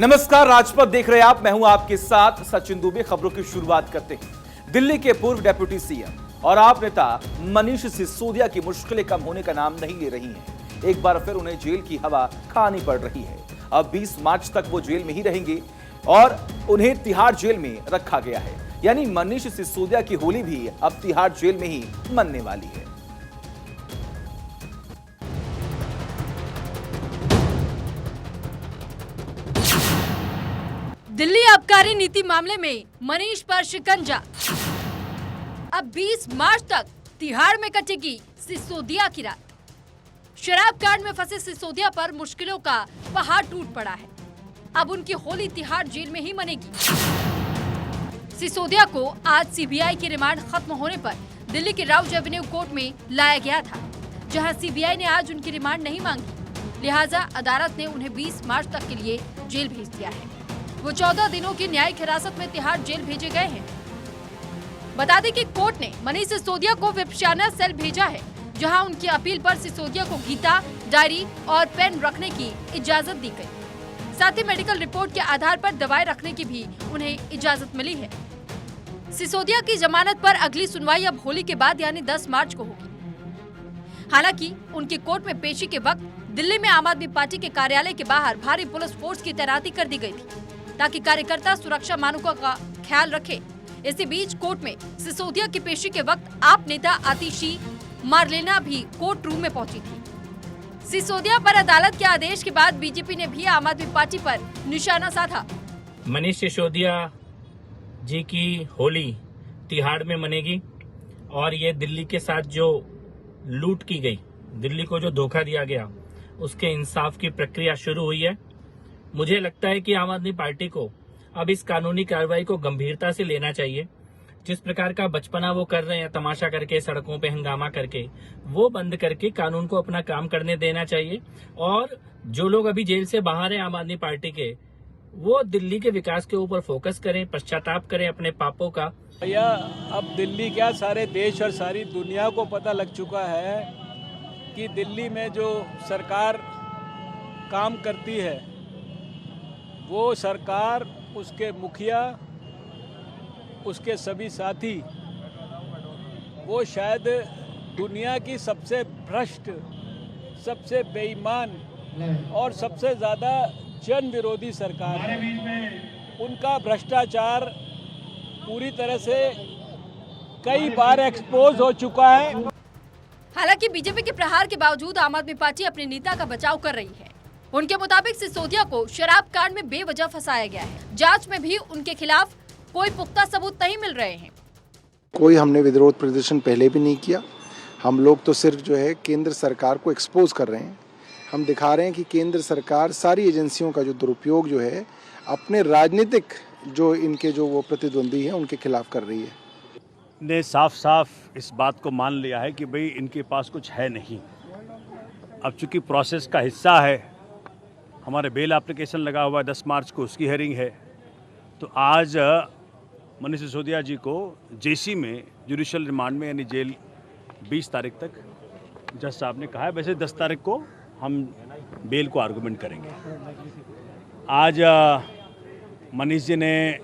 नमस्कार, राजपथ देख रहे हैं आप। मैं हूं आपके साथ सचिन दुबे। खबरों की शुरुआत करते हैं। दिल्ली के पूर्व डेप्यूटी सीएम और आप नेता मनीष सिसोदिया की मुश्किलें कम होने का नाम नहीं ले रही हैं। एक बार फिर उन्हें जेल की हवा खानी पड़ रही है। अब 20 मार्च तक वो जेल में ही रहेंगे और उन्हें तिहाड़ जेल में रखा गया है। यानी मनीष सिसोदिया की होली भी अब तिहाड़ जेल में ही मनने वाली है। दिल्ली आबकारी नीति मामले में मनीष पर शिकंजा। अब 20 मार्च तक तिहाड़ में कटेगी सिसोदिया की रात। शराब कांड में फंसे सिसोदिया पर मुश्किलों का पहाड़ टूट पड़ा है। अब उनकी होली तिहाड़ जेल में ही मनेगी। सिसोदिया को आज सीबीआई की रिमांड खत्म होने पर दिल्ली के राउज एवेन्यू कोर्ट में लाया गया था, जहां सीबीआई ने आज उनकी रिमांड नहीं मांगी। लिहाजा अदालत ने उन्हें 20 मार्च तक के लिए जेल भेज दिया है। वो 14 दिनों की न्यायिक हिरासत में तिहाड़ जेल भेजे गए हैं। बता दें कि कोर्ट ने मनीष सिसोदिया को विपश्यना सेल भेजा है, जहां उनकी अपील पर सिसोदिया को गीता, डायरी और पेन रखने की इजाजत दी गई। साथ ही मेडिकल रिपोर्ट के आधार पर दवाएं रखने की भी उन्हें इजाजत मिली है। सिसोदिया की जमानत पर अगली सुनवाई अब होली के बाद यानी 10 मार्च को होगी। हालांकि उनकी कोर्ट में पेशी के वक्त दिल्ली में आम आदमी पार्टी के कार्यालय के बाहर भारी पुलिस फोर्स की तैनाती कर दी गई थी, ताकि कार्यकर्ता सुरक्षा मानकों का ख्याल रखें। इसी बीच कोर्ट में सिसोदिया की पेशी के वक्त आप नेता आतिशी मारलेना भी कोर्ट रूम में पहुंची थी। सिसोदिया पर अदालत के आदेश के बाद बीजेपी ने भी आम आदमी पार्टी पर निशाना साधा। मनीष सिसोदिया जी की होली तिहाड़ में मनेगी और ये दिल्ली के साथ जो लूट की गई, दिल्ली को जो धोखा दिया गया, उसके इंसाफ की प्रक्रिया शुरू हुई है। मुझे लगता है कि आम आदमी पार्टी को अब इस कानूनी कार्रवाई को गंभीरता से लेना चाहिए। जिस प्रकार का बचपना वो कर रहे हैं, तमाशा करके, सड़कों पे हंगामा करके, वो बंद करके कानून को अपना काम करने देना चाहिए। और जो लोग अभी जेल से बाहर हैं आम आदमी पार्टी के, वो दिल्ली के विकास के ऊपर फोकस करें, पश्चाताप करें अपने पापों का। भैया, अब दिल्ली क्या सारे देश और सारी दुनिया को पता लग चुका है कि दिल्ली में जो सरकार काम करती है, वो सरकार, उसके मुखिया, उसके सभी साथी, वो शायद दुनिया की सबसे भ्रष्ट, सबसे बेईमान और सबसे ज़्यादा जन विरोधी सरकार है। उनका भ्रष्टाचार पूरी तरह से कई बार एक्सपोज हो चुका है। हालांकि बीजेपी के प्रहार के बावजूद आम आदमी पार्टी अपने नेता का बचाव कर रही है। उनके मुताबिक सिसोदिया को शराब कांड में बेवजह फंसाया गया है। जांच में भी उनके खिलाफ कोई पुख्ता सबूत नहीं मिल रहे हैं। कोई हमने विरोध प्रदर्शन पहले भी नहीं किया। हम लोग तो सिर्फ जो है केंद्र सरकार को एक्सपोज कर रहे हैं। हम दिखा रहे हैं कि केंद्र सरकार सारी एजेंसियों का जो दुरुपयोग जो है अपने राजनीतिक जो इनके जो वो प्रतिद्वंदी हैं उनके खिलाफ कर रही है। ने साफ साफ इस बात को मान लिया है कि भाई इनके पास कुछ है नहीं। अब चूंकि प्रोसेस का हिस्सा है, हमारे बेल एप्लीकेशन लगा हुआ है, 10 मार्च को उसकी हेयरिंग है। तो आज मनीष सिसोदिया जी को जेसी में जुडिशियल रिमांड में यानी जेल 20 तारीख तक जज साहब ने कहा है। वैसे 10 तारीख को हम बेल को आर्गूमेंट करेंगे। आज मनीष जी ने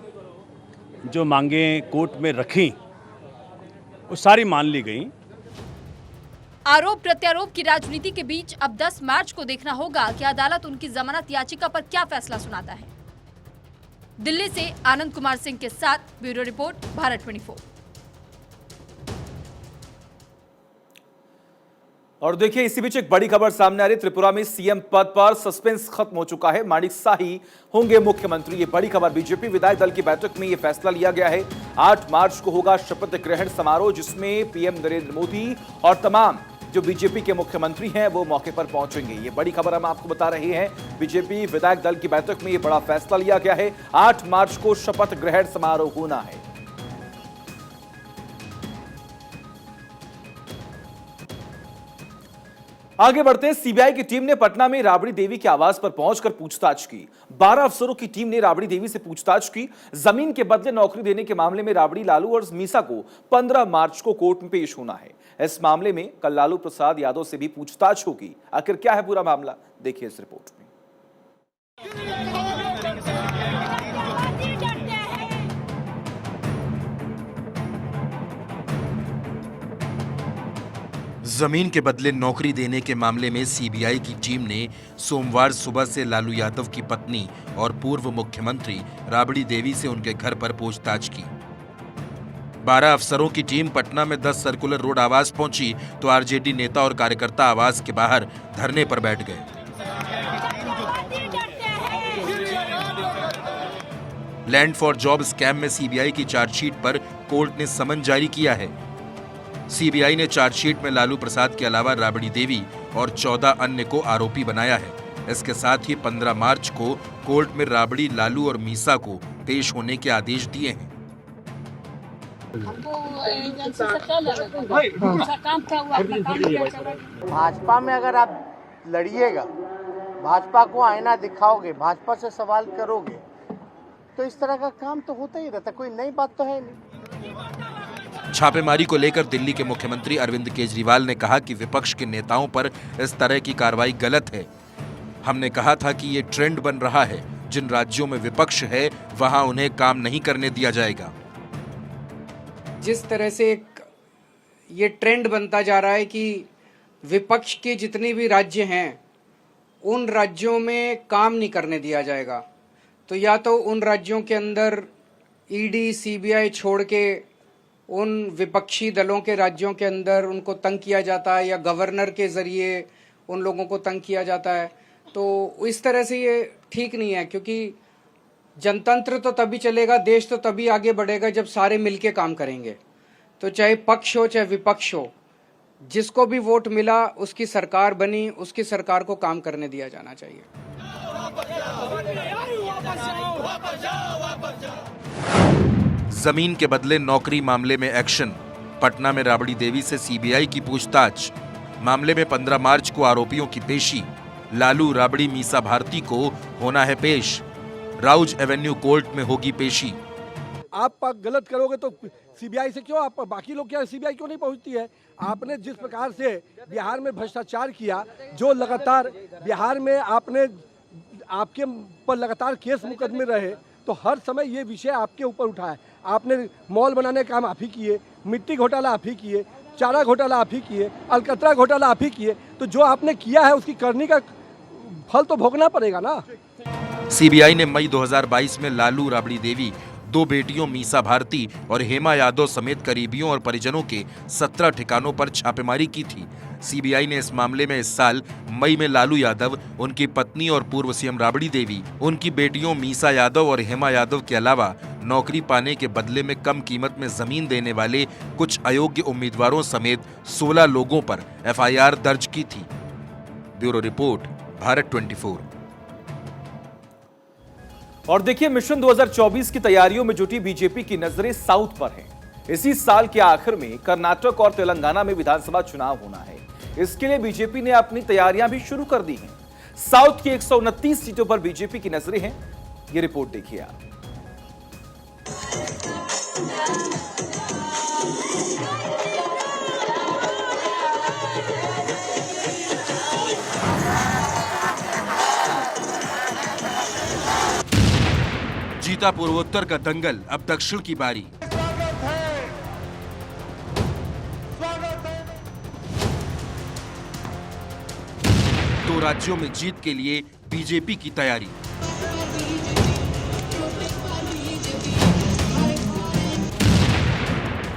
जो मांगे कोर्ट में रखी, वो सारी मान ली गई। आरोप प्रत्यारोप की राजनीति के बीच अब 10 मार्च को देखना होगा कि अदालत उनकी जमानत याचिका पर क्या फैसला सुनाता है। दिल्ली से आनंद कुमार सिंह के साथ ब्यूरो रिपोर्ट, भारत 24। और देखिए, इसी बीच एक बड़ी खबर सामने आ रही। त्रिपुरा में सीएम पद पर सस्पेंस खत्म हो चुका है। माणिक शाही होंगे मुख्यमंत्री। ये बड़ी खबर। बीजेपी विधायक दल की बैठक में ये फैसला लिया गया है। 8 मार्च को होगा शपथ ग्रहण समारोह, जिसमें पीएम नरेंद्र मोदी और तमाम जो बीजेपी के मुख्यमंत्री हैं वो मौके पर पहुंचेंगे। ये बड़ी खबर हम आपको बता रहे हैं। बीजेपी विधायक दल की बैठक में ये बड़ा फैसला लिया गया है। 8 मार्च को शपथ ग्रहण समारोह होना है। आगे बढ़ते हैं। सीबीआई की टीम ने पटना में राबड़ी देवी के आवास पर पहुंचकर पूछताछ की। 12 अफसरों की टीम ने राबड़ी देवी से पूछताछ की। जमीन के बदले नौकरी देने के मामले में राबड़ी, लालू और मीसा को 15 मार्च को कोर्ट में पेश होना है। इस मामले में कल लालू प्रसाद यादव से भी पूछताछ होगी। आखिर क्या है पूरा मामला, देखिए इस रिपोर्ट में। जमीन के बदले नौकरी देने के मामले में सीबीआई की टीम ने सोमवार सुबह से लालू यादव की पत्नी और पूर्व मुख्यमंत्री राबड़ी देवी से उनके घर पर पूछताछ की। 12 अफसरों की टीम पटना में 10 सर्कुलर रोड आवास पहुंची तो आरजेडी नेता और कार्यकर्ता आवास के बाहर धरने पर बैठ गए। लैंड फॉर जॉब स्कैम में सीबीआई की चार्जशीट पर कोर्ट ने समन जारी किया है। सीबीआई ने चार्जशीट में लालू प्रसाद के अलावा राबड़ी देवी और 14 अन्य को आरोपी बनाया है। इसके साथ ही 15 मार्च को कोर्ट में राबड़ी, लालू और मीसा को पेश होने के आदेश दिए हैं। भाजपा में अगर आप लड़िएगा, भाजपा को आईना दिखाओगे, भाजपा से सवाल करोगे, तो इस तरह का काम तो होता ही रहता, कोई नई बात तो है नहीं। छापेमारी को लेकर दिल्ली के मुख्यमंत्री अरविंद केजरीवाल ने कहा कि विपक्ष के नेताओं पर इस तरह की कार्रवाई गलत है। हमने कहा था कि ये ट्रेंड बन रहा है, जिन राज्यों में विपक्ष है वहां उन्हें काम नहीं करने दिया जाएगा। जिस तरह से ये ट्रेंड बनता जा रहा है कि विपक्ष के जितने भी राज्य हैं उन राज्यों में काम नहीं करने दिया जाएगा, तो या तो उन राज्यों के अंदर ईडी, सीबीआई छोड़ के उन विपक्षी दलों के राज्यों के अंदर उनको तंग किया जाता है या गवर्नर के जरिए उन लोगों को तंग किया जाता है। तो इस तरह से ये ठीक नहीं है, क्योंकि जनतंत्र तो तभी चलेगा, देश तो तभी आगे बढ़ेगा जब सारे मिलके काम करेंगे। तो चाहे पक्ष हो चाहे विपक्ष हो, जिसको भी वोट मिला उसकी सरकार बनी, उसकी सरकार को काम करने दिया जाना चाहिए। जमीन के बदले नौकरी मामले में एक्शन। पटना में राबड़ी देवी से सीबीआई की पूछताछ। मामले में 15 मार्च को आरोपियों की पेशी। लालू, राबड़ी, मीसा भारती को होना है पेश। राउज एवेन्यू कोर्ट में होगी पेशी। आप गलत करोगे तो सीबीआई से क्यों, आप बाकी लोग क्या सीबीआई क्यों नहीं पहुंचती है? आपने जिस प्रकार से बिहार में भ्रष्टाचार किया, जो लगातार बिहार में आपके पर लगातार केस मुकदमे रहे, तो हर समय ये विषय आपके ऊपर उठा है। आपने मॉल बनाने का काम आप ही किए, मिट्टी घोटाला आप ही किए, चारा घोटाला आप ही किए, अलकतरा घोटाला आप ही किए। तो जो आपने किया है उसकी करनी का फल तो भोगना पड़ेगा ना। सीबीआई ने मई 2022 में लालू, राबड़ी देवी, 2 बेटियों मीसा भारती और हेमा यादव समेत करीबियों और परिजनों के 17 ठिकानों पर छापेमारी की थी। सीबीआई ने इस मामले में इस साल मई में लालू यादव, उनकी पत्नी और पूर्व सीएम राबड़ी देवी, उनकी बेटियों मीसा यादव और हेमा यादव के अलावा नौकरी पाने के बदले में कम कीमत में जमीन देने वाले कुछ अयोग्य उम्मीदवारों समेत 16 लोगों पर एफआईआर दर्ज की थी। Bureau report, Bharat 24। और देखिए, मिशन 2024 की तैयारियों में जुटी बीजेपी की नजरें साउथ पर हैं। इसी साल के आखिर में कर्नाटक और तेलंगाना में विधानसभा चुनाव होना है। इसके लिए बीजेपी ने अपनी तैयारियां भी शुरू कर दी हैं। साउथ की 129 सीटों पर बीजेपी की नजरें हैं। ये रिपोर्ट देखिए आप। जीता पूर्वोत्तर का दंगल, अब दक्षिण की बारी। दो राज्यों में जीत के लिए बीजेपी की तैयारी।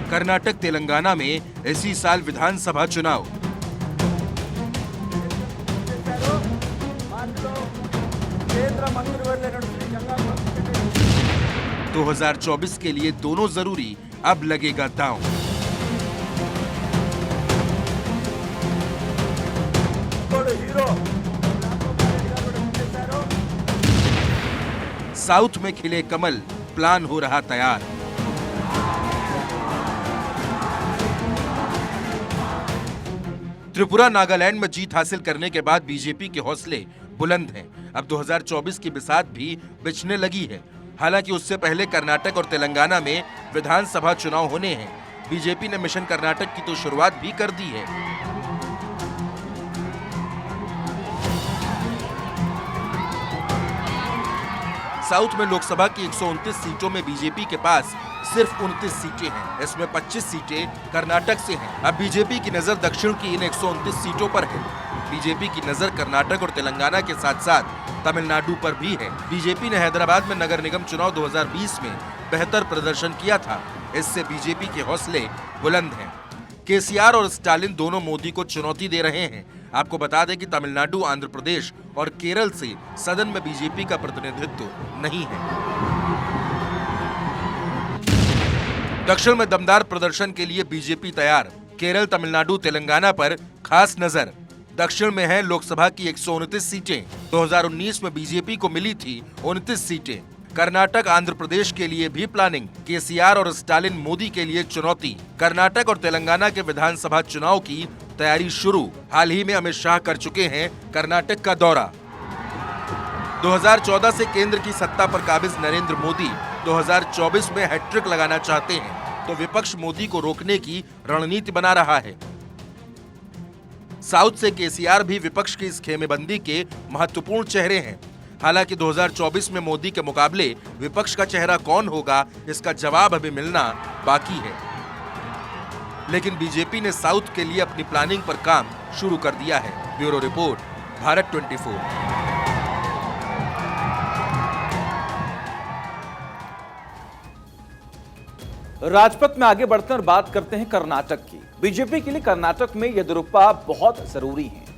कर्नाटक, तेलंगाना में इसी साल विधानसभा चुनाव। तो 2024 के लिए दोनों जरूरी, अब लगेगा दांव। साउथ में खिले कमल, प्लान हो रहा तैयार। त्रिपुरा, नागालैंड में जीत हासिल करने के बाद बीजेपी के हौसले बुलंद हैं। अब 2024 की बिसात भी बिछने लगी है। हालांकि उससे पहले कर्नाटक और तेलंगाना में विधानसभा चुनाव होने हैं। बीजेपी ने मिशन कर्नाटक की तो शुरुआत भी कर दी है। साउथ में लोकसभा की 129 सीटों में बीजेपी के पास सिर्फ 29 सीटें हैं। इसमें 25 सीटें कर्नाटक से हैं। अब बीजेपी की नजर दक्षिण की इन 129 सीटों पर है। बीजेपी की नजर कर्नाटक और तेलंगाना के साथ साथ तमिलनाडु पर भी है। बीजेपी ने हैदराबाद में नगर निगम चुनाव 2020 में बेहतर प्रदर्शन किया था। इससे बीजेपी के हौसले बुलंद हैं। केसीआर और स्टालिन दोनों मोदी को चुनौती दे रहे हैं। आपको बता दें कि तमिलनाडु, आंध्र प्रदेश और केरल से सदन में बीजेपी का प्रतिनिधित्व नहीं है। दक्षिण में दमदार प्रदर्शन के लिए बीजेपी तैयार। केरल, तमिलनाडु, तेलंगाना पर खास नजर। दक्षिण में है लोकसभा की 129 सीटें। 2019 में बीजेपी को मिली थी 29 सीटें। कर्नाटक, आंध्र प्रदेश के लिए भी प्लानिंग। केसीआर और स्टालिन मोदी के लिए चुनौती। कर्नाटक और तेलंगाना के विधानसभा चुनाव की तैयारी शुरू। हाल ही में अमित शाह कर चुके हैं कर्नाटक का दौरा। 2014 से केंद्र की सत्ता पर काबिज नरेंद्र मोदी 2024 में हैट्रिक लगाना चाहते हैं, तो विपक्ष मोदी को रोकने की रणनीति बना रहा है। साउथ से केसीआर भी विपक्ष की इस खेमेबंदी के महत्वपूर्ण चेहरे हैं। हालांकि 2024 में मोदी के मुकाबले विपक्ष का चेहरा कौन होगा, इसका जवाब अभी मिलना बाकी है। लेकिन बीजेपी ने साउथ के लिए अपनी प्लानिंग पर काम शुरू कर दिया है। Bureau report, Bharat 24। राजपथ में आगे बढ़ते हैं और बात करते हैं कर्नाटक की। बीजेपी के लिए कर्नाटक में येदियुरप्पा बहुत जरूरी हैं।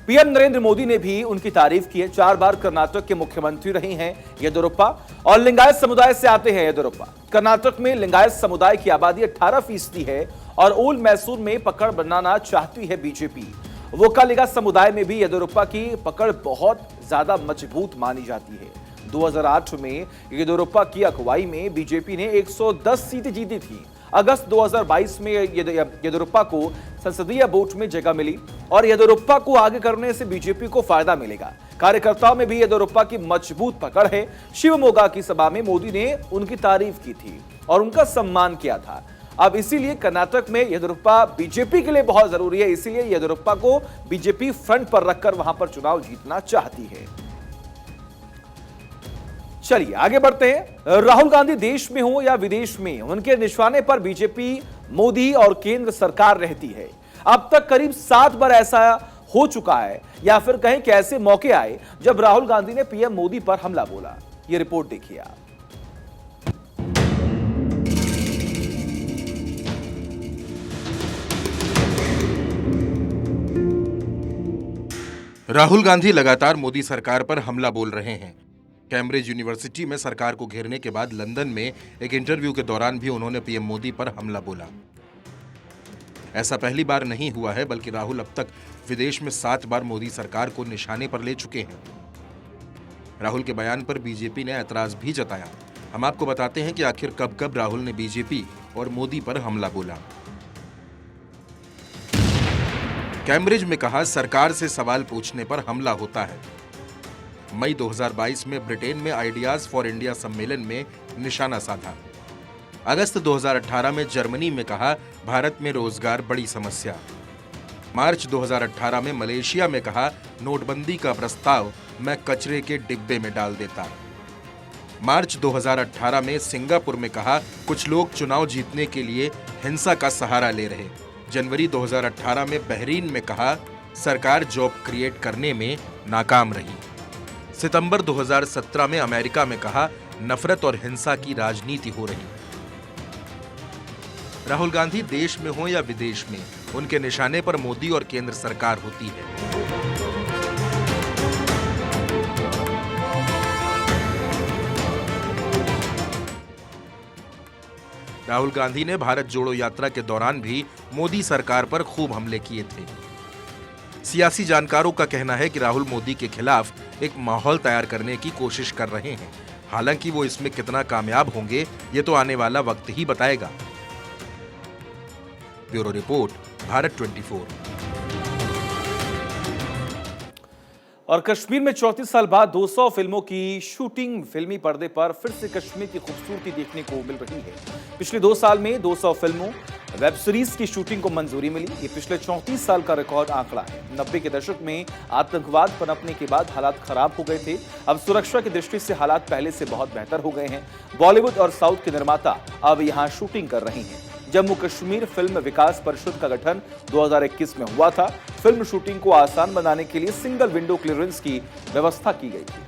पीएम नरेंद्र मोदी ने भी उनकी तारीफ की है। 4 बार कर्नाटक के मुख्यमंत्री रहे हैं येदियुरप्पा और लिंगायत समुदाय से आते हैं येदियुरप्पा। कर्नाटक में लिंगायत समुदाय की आबादी 18% है और ओल्ड मैसूर में पकड़ बनाना चाहती है बीजेपी। वोक्कालिगा समुदाय में भी येदियुरप्पा की पकड़ बहुत ज्यादा मजबूत मानी जाती है। 2008 में येदियुरप्पा की अगुवाई में बीजेपी ने 110 सीटें जीती थी। अगस्त 2022 में येदियुरप्पा को संसदीय बोर्ड में जगह मिली और येदियुरप्पा को आगे करने से बीजेपी को फायदा मिलेगा। कार्यकर्ताओं में भी येदियुरप्पा की मजबूत पकड़ है। शिवमोगा की सभा में मोदी ने उनकी तारीफ की थी और उनका सम्मान किया था। अब इसीलिए कर्नाटक में येदियुरप्पा बीजेपी के लिए बहुत जरूरी है। इसीलिए येदियुरप्पा को बीजेपी फ्रंट पर रखकर वहां पर चुनाव जीतना चाहती है। चलिए आगे बढ़ते हैं। राहुल गांधी देश में हो या विदेश में, उनके निशाने पर बीजेपी, मोदी और केंद्र सरकार रहती है। अब तक करीब 7 बार ऐसा हो चुका है, या फिर कहें कि ऐसे मौके आए जब राहुल गांधी ने पीएम मोदी पर हमला बोला। ये रिपोर्ट देखिए आप। राहुल गांधी लगातार मोदी सरकार पर हमला बोल रहे हैं। कैम्ब्रिज यूनिवर्सिटी में सरकार को घेरने के बाद लंदन में एक इंटरव्यू के दौरान भी उन्होंने पीएम मोदी पर हमला बोला। ऐसा पहली बार नहीं हुआ है, बल्कि राहुल अब तक विदेश में 7 बार मोदी सरकार को निशाने पर ले चुके हैं। राहुल के बयान पर बीजेपी ने ऐतराज भी जताया। हम आपको बताते हैं कि आखिर कब कब राहुल ने बीजेपी और मोदी पर हमला बोला। कैम्ब्रिज में कहा, सरकार से सवाल पूछने पर हमला होता है। मई 2022 में ब्रिटेन में आइडियाज फॉर इंडिया सम्मेलन में निशाना साधा। अगस्त 2018 में जर्मनी में कहा, भारत में रोजगार बड़ी समस्या। मार्च 2018 में मलेशिया में कहा, नोटबंदी का प्रस्ताव मैं कचरे के डिब्बे में डाल देता। मार्च 2018 में सिंगापुर में कहा, कुछ लोग चुनाव जीतने के लिए हिंसा का सहारा ले रहे। जनवरी 2018 में बहरीन में कहा, सरकार जॉब क्रिएट करने में नाकाम रही। सितंबर 2017 में अमेरिका में कहा, नफरत और हिंसा की राजनीति हो रही। राहुल गांधी देश में हो या विदेश में, उनके निशाने पर मोदी और केंद्र सरकार होती है। राहुल गांधी ने भारत जोड़ो यात्रा के दौरान भी मोदी सरकार पर खूब हमले किए थे। सियासी जानकारों का कहना है कि राहुल मोदी के खिलाफ एक माहौल तैयार करने की कोशिश कर रहे हैं। हालांकि वो इसमें कितना कामयाब होंगे, ये तो आने वाला वक्त ही बताएगा। Bureau report, Bharat 24। और कश्मीर में 34 साल बाद 200 फिल्मों की शूटिंग फिल्मी पर्दे पर फिर से कश्मीर की खूबसूरती देखने को मिल रही है। पिछले 2 साल में 200 फिल्मों वेब सीरीज की शूटिंग को मंजूरी मिली। ये पिछले 34 साल का रिकॉर्ड आंकड़ा है। 90 के दशक में आतंकवाद पनपने के बाद हालात खराब हो गए थे। अब सुरक्षा की दृष्टि से हालात पहले से बहुत बेहतर हो गए हैं। बॉलीवुड और साउथ के निर्माता अब यहां शूटिंग कर रहे हैं। जम्मू कश्मीर फिल्म विकास परिषद का गठन 2021 में हुआ था। फिल्म शूटिंग को आसान बनाने के लिए सिंगल विंडो क्लियरेंस की व्यवस्था की गई थी।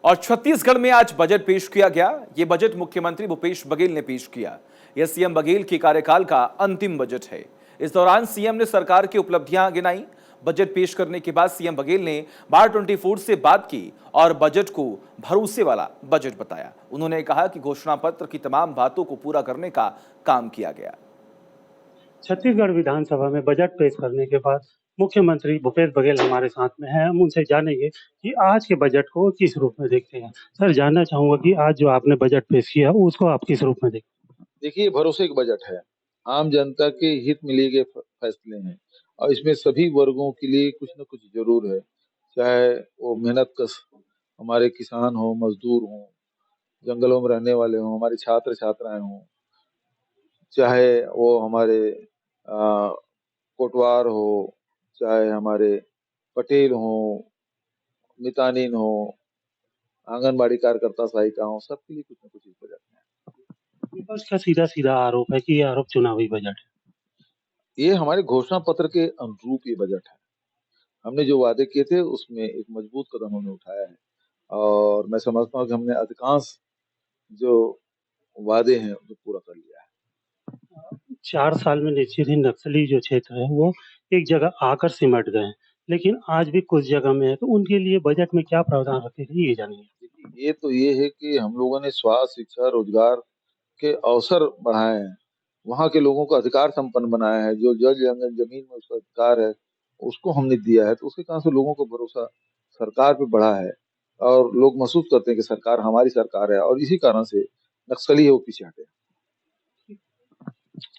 और छत्तीसगढ़ में आज बजट पेश किया गया। यह बजट मुख्यमंत्री भूपेश बघेल ने पेश किया। यह सीएम बघेल के कार्यकाल का अंतिम बजट है। इस दौरान सीएम ने सरकार की उपलब्धियां गिनाई। बजट पेश करने के बाद सीएम बघेल ने बार 24 से बात की और बजट को भरोसे वाला बजट बताया। उन्होंने कहा कि घोषणा पत्र की तमाम बातों को पूरा करने का काम किया गया। छत्तीसगढ़ विधानसभा में बजट पेश करने के बाद मुख्यमंत्री भूपेश बघेल हमारे साथ में हैं। हम उनसे जानेंगे कि आज के बजट को किस रूप में देखते हैं। सर, जानना चाहूंगा कि आज जो आपने बजट पेश किया उसको आप किस रूप में देखते हैं? देखिए, भरोसे का बजट है। आम जनता के हित में लिए गए फैसले हैं और इसमें सभी वर्गों के लिए कुछ न कुछ जरूर है। चाहे वो मेहनत कश हमारे किसान हो, मजदूर हो, जंगलों में रहने वाले हों, हमारे छात्र छात्राएं हों, चाहे वो हमारे कोटवार हो, चाहे हमारे पटेल हो, मितानिन हो, आंगनबाड़ी कार्यकर्ता सहायिका हो, सबके लिए कुछ न कुछ इस बजट में। विपक्ष का सीधा सीधा आरोप है कि ये आरोप चुनावी बजट है। ये हमारे घोषणा पत्र के अनुरूप ये बजट है। हमने जो वादे किए थे उसमें एक मजबूत कदम हमने उठाया है और मैं समझता हूँ कि हमने अधिकांश जो वादे हैं उनको पूरा कर लिया है। 4 साल में निश्चित ही नक्सली जो क्षेत्र है वो एक जगह आकर सिमट गए हैं, लेकिन आज भी कुछ जगह में है, तो उनके लिए बजट में क्या प्रावधान रखे थे ये जानिए। ये तो ये है कि हम लोगों ने स्वास्थ्य, शिक्षा, रोजगार के अवसर बढ़ाए हैं। वहाँ के लोगों को अधिकार संपन्न बनाया है। जो जमीन में उसका अधिकार है उसको हमने दिया है, तो उसके कारण से लोगों को भरोसा सरकार पे बढ़ा है और लोग महसूस करते हैं कि सरकार हमारी सरकार है और इसी कारण से नक्सली है वो पीछे हटे।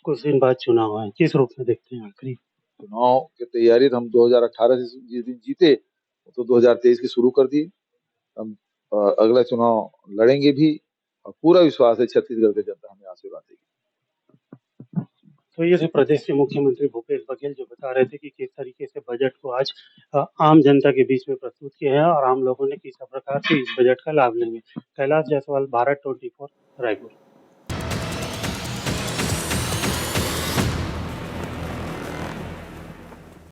कुछ दिन बाद चुनाव है, किस रूप में देखते हैं आखिरी? चुनाव की तैयारी हम 2018 से जिस दिन जीते तो 2023 की शुरू कर दी। हम अगला चुनाव लड़ेंगे भी और पूरा विश्वास है छत्तीसगढ़ की जनता हमें आशीर्वाद देगी। तो ये प्रदेश के मुख्यमंत्री भूपेश बघेल जो बता रहे थे कि किस तरीके से बजट को आज आम जनता के बीच में प्रस्तुत किया है और आम लोगों ने किस प्रकार से इस बजट का लाभ लेंगे। कैलाश जायसवाल, भारत 24, रायपुर।